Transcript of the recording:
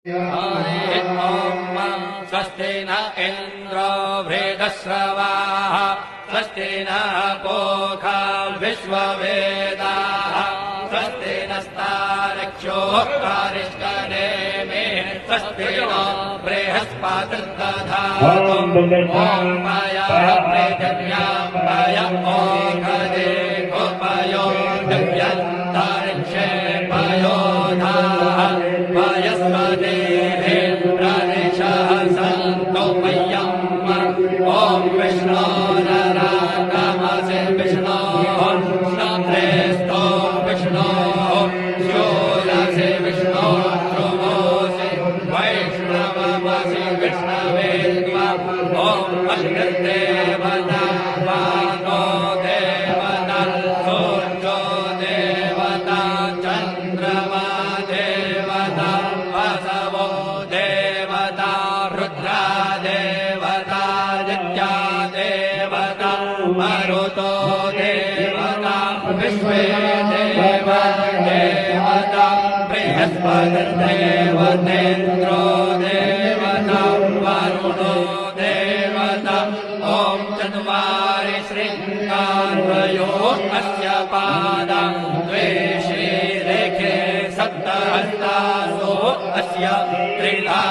स्वस्ति न इन्द्रो वृधश्रवाः स्वस्ति न पूषा विश्ववेदाः स्वस्ति नस्तारक्षो कारिष्टनेमिः स्वस्ति नो बृहस्पतिर्दधातु ॐ मया पृथिव्यां ओषधे गोपयो दिव्यन्तरिक्षे पयोधाः वयस्पतिः प्रदिशः सन्तो मह्यम् ॐ विष्णोररागमसि विष्णोः नमस्तो विष्णोः शूलसि विष्णोः ध्रुवोऽसि वैष्णवमसि विष्णवे त्वम् ॐ अग्निर्देवता वानो देवता सूर्यो देवता चन्द्रमा देवता वसवो देवता रुद्रा देवता नित्या देवता मरुतो देवता विश्वे देवता बृहस्पतिर्देवतेन्द्रो देवता वरुणो देवता ॐ चत्वारि शृङ्गारयो अस्य पादा द्वे श्रीरेखे सप्तहस्तासो अस्य त्रिधा